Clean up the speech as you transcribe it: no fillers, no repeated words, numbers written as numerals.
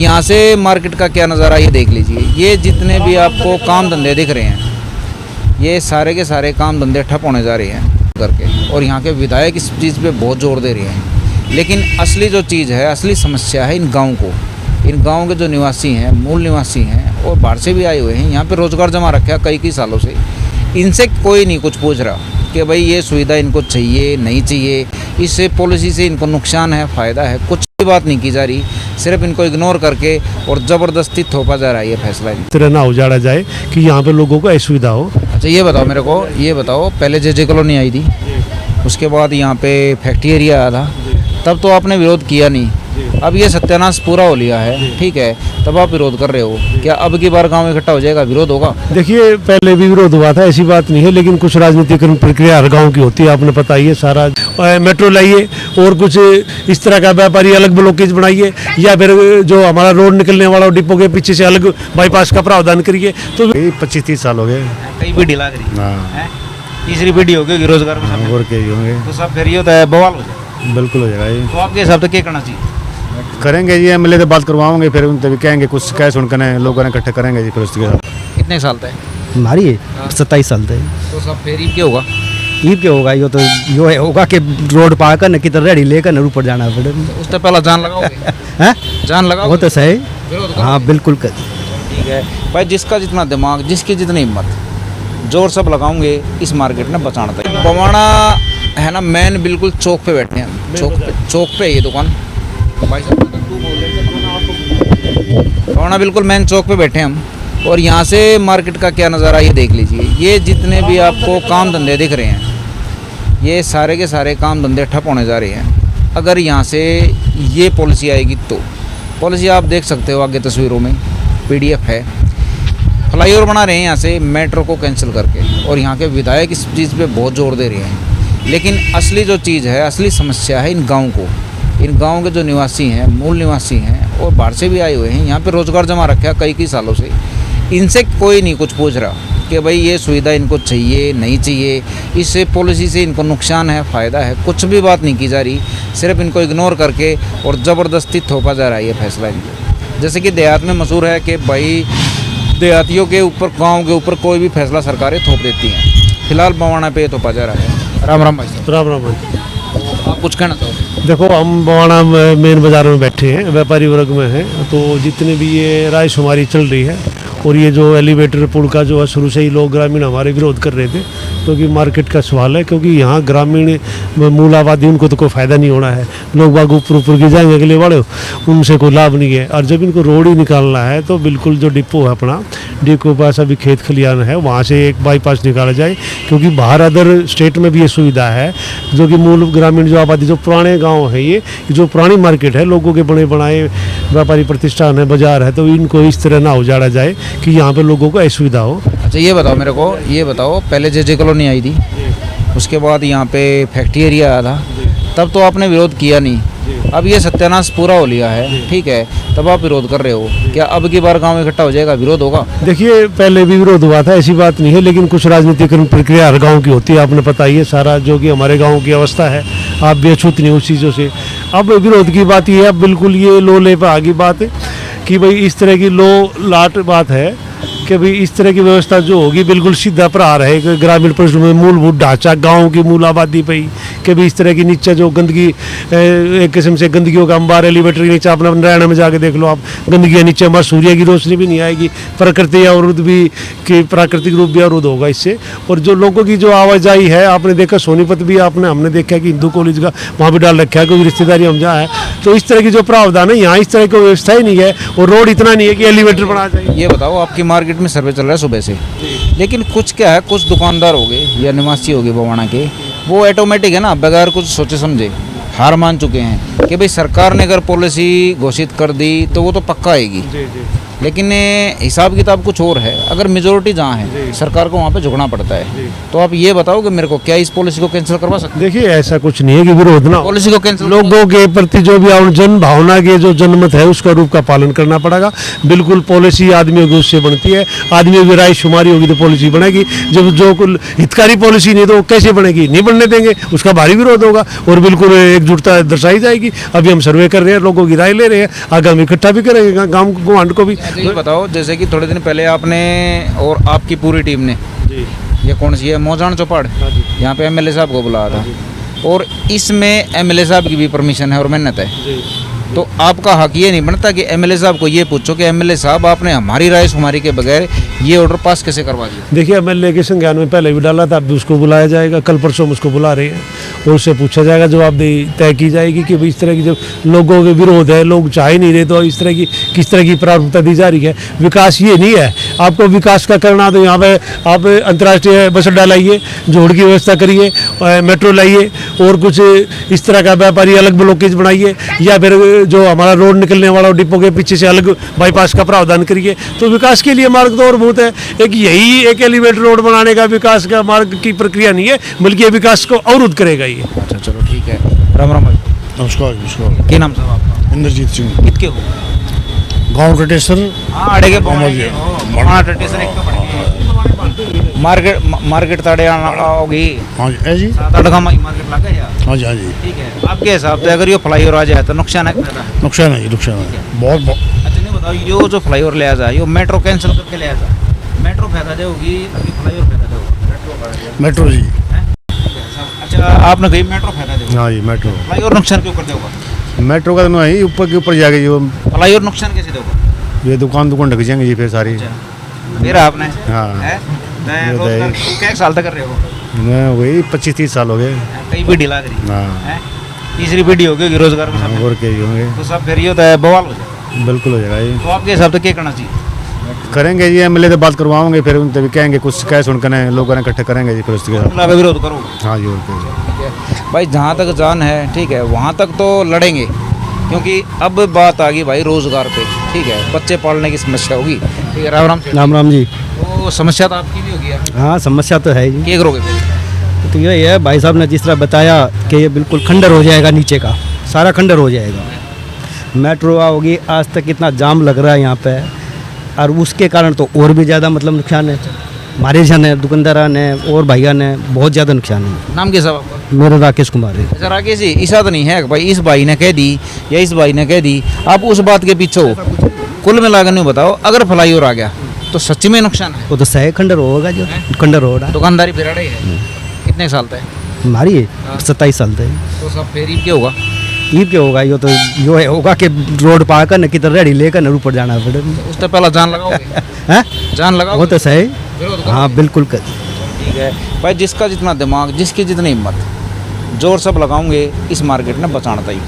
यहाँ से मार्केट का क्या नज़ारा ये देख लीजिए। ये जितने भी आपको काम धंधे दिख रहे हैं, ये सारे के सारे काम धंधे ठप होने जा रहे हैं करके। और यहाँ के विधायक इस चीज़ पे बहुत जोर दे रहे हैं, लेकिन असली जो चीज़ है, असली समस्या है इन गाँव को। इन गाँव के जो निवासी हैं, मूल निवासी हैं और बाहर से भी आए हुए हैं, यहाँ पे रोज़गार जमा रखा है कई सालों से। इनसे कोई नहीं कुछ पूछ रहा कि भाई ये सुविधा इनको चाहिए नहीं चाहिए, इस पॉलिसी से इनको नुकसान है फ़ायदा है, कुछ भी बात नहीं की जा रही। सिर्फ इनको इग्नोर करके और ज़बरदस्ती थोपा जा रहा है ये फैसला। तरह ना उजाड़ा जाए कि यहाँ पे लोगों को असुविधा हो। अच्छा ये बताओ मेरे को, ये बताओ पहले जे कॉलोनी आई थी, उसके बाद यहाँ पे फैक्ट्री एरिया आया था, तब तो आपने विरोध किया नहीं। अब ये सत्यानाश पूरा हो लिया है, ठीक है, तब आप विरोध कर रहे हो। क्या अब की बार गांव इकट्ठा हो जाएगा, विरोध होगा? देखिए पहले भी विरोध हुआ था, ऐसी बात नहीं है, लेकिन कुछ राजनीतिक प्रक्रिया हर गांव की होती है, आपने पता ही है। सारा मेट्रो लाइए और कुछ इस तरह का व्यापारी अलग ब्लॉकेज बनाइए, या फिर जो हमारा रोड निकलने वाला डिपो के पीछे से अलग बाईपास का प्रावधान करिए। तो 25-30 साल हो गए, कई पीढ़ी लग रही, तीसरी पीढ़ी हो गई रोजगार में, और क्या होंगे तो सब फिर ये होता है बवाल हो जाए। बिल्कुल हो जाएगा ये। तो आपके हिसाब से क्या करना चाहिए? करेंगे जी, एमएलए से बात करवाओगे, फिर उनसे भी कहेंगे कुछ कैश उनके लोगों ने इकट्ठे करेंगे जी। फिर उसके साथ कितने साल तक? हमारी 27 साल तक। तो सब फिर ईद क्या होगा? ईद क्या होगा, यो तो यो है होगा कि रोड पार कर न किधर रेडी लेकर न ऊपर जाना पड़े। उससे पहले जान लगाओगे? हैं? जान लगाओ वो तो सही। विरोध करो। हाँ बिल्कुल कर। ठीक है भाई, जिसका जितना दिमाग, जिसकी जितनी हिम्मत, जोर सब लगाऊंगे इस मार्केट में बचाना था। बवाना है ना, मेन बिल्कुल चौक पे बैठे हैं, चौक पे ये दुकान भाई साहब बवाना बिल्कुल मेन चौक पे बैठे हैं हम। और यहाँ से मार्केट का क्या नज़ारा ये देख लीजिए। ये जितने भी आपको काम धंधे दिख रहे हैं, ये सारे के सारे काम धंधे ठप होने जा रहे हैं। अगर यहाँ से ये पॉलिसी आएगी तो पॉलिसी आप देख सकते हो आगे तस्वीरों में, PDF है। फ्लाईओवर बना रहे हैं यहाँ से मेट्रो को कैंसिल करके, और यहाँ के विधायक इस चीज़ पे बहुत जोर दे रहे हैं, लेकिन असली जो चीज़ है, असली समस्या है इन गाँव को। इन गाँव के जो निवासी हैं, मूल निवासी हैं और बाहर से भी आए हुए हैं, यहाँ पे रोज़गार जमा रखा है कई सालों से। इनसे कोई नहीं कुछ पूछ रहा कि भाई ये सुविधा इनको चाहिए नहीं चाहिए, इस पॉलिसी से इनको नुकसान है फ़ायदा है, कुछ भी बात नहीं की जा रही। सिर्फ इनको इग्नोर करके और ज़बरदस्ती थोपा जा रहा है ये फैसला इनको। जैसे कि देहात में मशहूर है कि भाई देहातियों के ऊपर, गाँव के ऊपर कोई भी फैसला सरकारें थोप देती हैं। फिलहाल बवाना पे थोपा जा रहा है। राम राम भाई साहब। राम राम भाई। आप कुछ कहना चाहोगे? देखो हम बवाना मेन बाज़ार में बैठे हैं, व्यापारी वर्ग में हैं, तो जितने भी ये रायशुमारी चल रही है और ये जो एलिवेटर पुल का जो है, शुरू से ही लोग ग्रामीण हमारे विरोध कर रहे थे, क्योंकि मार्केट का सवाल है, क्योंकि यहाँ ग्रामीण मूल आबादी उनको तो कोई फ़ायदा नहीं होना है। लोग बाग ऊपर की जाएंगे अगले वाले, उनसे कोई लाभ नहीं है। और जब इनको रोड ही निकालना है तो बिल्कुल जो डिपो है अपना, डिपो पास अभी खेत खलियान है, वहाँ से एक बाईपास निकाला जाए, क्योंकि बाहर अदर स्टेट में भी ये सुविधा है। जो कि मूल ग्रामीण जो आबादी, जो पुराने गाँव है, ये जो पुरानी मार्केट है, लोगों के बने बनाए व्यापारी प्रतिष्ठान है, बाजार है, तो इनको इस तरह ना उजाड़ा जाए कि यहाँ पे लोगों को असुविधा हो। अच्छा ये बताओ मेरे को, ये बताओ पहले जे कॉलोनी आई थी, उसके बाद यहाँ पे फैक्ट्री एरिया आया था, तब तो आपने विरोध किया नहीं। अब ये सत्यानाश पूरा हो लिया है, ठीक है, तब आप विरोध कर रहे हो। क्या अब की बार गांव इकट्ठा हो जाएगा, विरोध होगा? देखिए पहले भी विरोध हुआ था, ऐसी बात नहीं है, लेकिन कुछ राजनीतिक प्रक्रिया हर गांव की होती है, आपने पता ही है। सारा जो कि हमारे गांव की अवस्था है, आप भी अछूत नहीं उस चीज़ों से। अब विरोध की बात ये है, अब बिल्कुल ये लो ले पे आगे बात है कि भाई इस तरह की लो लाट बात है कि भाई इस तरह की व्यवस्था जो होगी बिल्कुल सीधा प्रहार है कि ग्रामीण परिसर में मूलभूत ढांचा गांव की मूल आबादी पे ही, कि भी इस तरह की नीचे जो गंदगी, एक किस्म से गंदगियों का अंबार, एलिवेटर के नीचे अपना नारायण में जाके देख लो आप, गंदगी नीचे हमारे सूर्य की रोशनी भी नहीं आएगी, प्रकृति अवरुद्ध भी कि प्राकृतिक रूप भी अवरुद्ध होगा इससे। और जो लोगों की जो आवाजाही है, आपने देखा सोनीपत भी हमने देखा कि हिंदू कॉलेज का वहाँ भी डाल रखा है, क्योंकि रिश्तेदारी हम जहाँ है, तो इस तरह की जो प्रावधान है यहाँ इस तरह की व्यवस्था ही नहीं है, और रोड इतना नहीं है कि एलिवेटर बना जाए। ये बताओ, आपकी मार्केट में सर्वे चल रहा है सुबह से, लेकिन कुछ क्या है, कुछ दुकानदार हो गए या निवासी हो गए बवाना के, वो ऑटोमेटिक है ना, बगैर कुछ सोचे समझे हार मान चुके हैं कि भाई सरकार ने अगर पॉलिसी घोषित कर दी तो वो तो पक्का आएगी। लेकिन हिसाब किताब कुछ और है। अगर मेजोरिटी जहाँ है सरकार को वहाँ पे झुकना पड़ता है। तो आप ये बताओ कि मेरे को क्या इस पॉलिसी को कैंसिल करवा सकते हैं? देखिए ऐसा कुछ नहीं है कि विरोध ना हो। पॉलिसी को कैंसिल लोगों के प्रति जो भी जन भावना के जो जनमत है उसका रूप का पालन करना पड़ेगा। बिल्कुल पॉलिसी आदमियों की उससे बनती है, आदमियों की राय शुमारी होगी तो पॉलिसी बनेगी। जब जो हितकारी पॉलिसी नहीं तो कैसे बनेगी? नहीं बनने देंगे, उसका भारी विरोध होगा और बिल्कुल एकजुटता दर्शाई जाएगी। अभी हम सर्वे कर रहे हैं, लोगों की राय ले रहे हैं, आगे हम इकट्ठा भी करेंगे गाँव गुआंढ को भी। ये बताओ, जैसे कि थोड़े दिन पहले आपने और आपकी पूरी टीम ने ये कौन सी है मौजान चौपाड़, यहाँ पे एमएलए साहब को बुलाया था और इसमें एमएलए साहब की भी परमिशन है और मेहनत है। तो आपका हक ये नहीं बनता कि एमएलए साहब को ये पूछो कि एमएलए साहब आपने हमारी राय शुमारी के बगैर ये ऑर्डर पास कैसे करवा दिया? देखिए एमएलए के संज्ञान में पहले भी डाला था, अब भी उसको बुलाया जाएगा। कल परसों हम उसको बुला रहे हैं और उससे पूछा जाएगा, जवाबदेही तय की जाएगी कि इस तरह की जो लोगों के विरोध है, लोग चाह नहीं रहे, तो इस तरह की किस तरह की प्राथमिकता दी जा रही है। विकास ये नहीं है, आपको विकास का करना तो यहाँ पे आप अंतर्राष्ट्रीय बस अड्डा लाइए, जोड़ की व्यवस्था करिए, मेट्रो लाइए और कुछ इस तरह का व्यापारी अलग ब्लॉकेज बनाइए, या फिर जो हमारा रोड निकलने वाला डिपो के पीछे से अलग बाईपास का प्रावधान करिए। तो विकास के लिए मार्ग तो और बहुत है। एक यही एक एलिवेटेड रोड बनाने का विकास का मार्ग की प्रक्रिया नहीं है, बल्कि ये विकास को अवरुद्ध करेगा ये। अच्छा चलो ठीक है। राम राम भाई। नमस्कार नमस्कार। क्या नाम साहब आपका? इंद्रजीत सिंह, कितके हो? गांव कटेसर। हाँ अड़े के हाँ, हाँ टेटेसर एक तो पड़ गई। मार्केट ताड़े आओगी हाँ जी, है जी। 7-8 गाँव मार्केट लगा यार। हाँ जी हाँ जी। ठीक है, आपके हिसाब से अगर ये फ्लाईओवर आ जाए तो नुकसान है फायदा? नुकसान है जी, नुकसान है बहुत बहुत। अच्छा नहीं बताओ, यो जो फ्लाईओवर ले आ जाए, यो मेट्रो कैंसिल करके ले आ जाए, मेट्रो फायदा देगी अभी फ्लाईओवर फायदा देगा? मेट्रो जी। अच्छा आपने कही मेट्रो फायदा देगा, हाँ जी मेट्रो। फ्लाईओवर नुकसान क्यों कर देगा? मेट्रो का तो नहीं, ऊपर के ऊपर जाएगा जो फ्लाईओवर नुकसान कैसे देगा? ये दुकान ढक जाएंगे जी फिर सारी। मेरा आपने हाँ। है? मैं ये रोजगार तो क्या साल तक कर रहे हो? मैं वही 25-30 साल हो गए। कई भी ढीला करी हाँ है? तीसरी पीढ़ी हो गई रोजगार में सब। और क्या ही होंगे, तो सब फिर ये होता है बवाल हो जाएगा। बिल्कुल हो जाएगा ये। तो आपके हिसाब से क्या करना चाहिए? करेंगे जी, एमएलए से बात करवाओगे, फिर उनसे भी कहेंगे कुछ कैश उनके लोगों ने इकट्ठे करेंगे जी, फिर उसके साथ। मतलब विरोध करो हाँ जी और क्या। भाई, जहाँ तक जान है ठीक है वहाँ तक तो लड़ेंगे, क्योंकि अब बात आ गई भाई रोजगार पे। ठीक है, बच्चे पालने की समस्या होगी। ठीक है, राम राम से। राम राम जी। तो समस्या तो आपकी भी होगी यार, हाँ समस्या तो है जी। क्या करोगे फिर? तो यही है, भाई साहब ने जिस तरह बताया कि ये बिल्कुल खंडर हो जाएगा, नीचे का सारा खंडर हो जाएगा। मेट्रो होगी, आज तक इतना जाम लग रहा है यहाँ पे, और उसके कारण तो और भी ज़्यादा मतलब नुकसान है हमारे जन है, दुकानदारा ने और भैया ने बहुत ज़्यादा नुकसान है। नाम क्या साहब आपका? मेरा राकेश कुमार है। अच्छा राकेश जी, ऐसा तो नहीं है कि भाई इस भाई ने कह दी या इस भाई ने कह दी, आप उस बात के पीछे हो। कुल मिलाकर नहीं बताओ, अगर फ्लाईओवर आ गया तो सच में नुकसान है। वो तो सही खंडर होगा, जो खंडर हो रहा है। दुकानदारी फिर अड़े है कितने साल तक? हमारी है 27 साल तक। तो सब फिर क्या होगा? ईद के होगा यो, तो यो है होगा कि रोड पार कर न किधर रेडी लेकर न ऊपर जाना पड़े। उससे पहले जान लगाओगे? हैं? जान लगाओ वो तो सही। विरोध करो। हाँ बिल्कुल कर। ठीक है भाई, जिसका जितना दिमाग, जिसकी जितनी हिम्मत, जोर सब लगाओगे इस मार्केट ने बचाना चाहिए।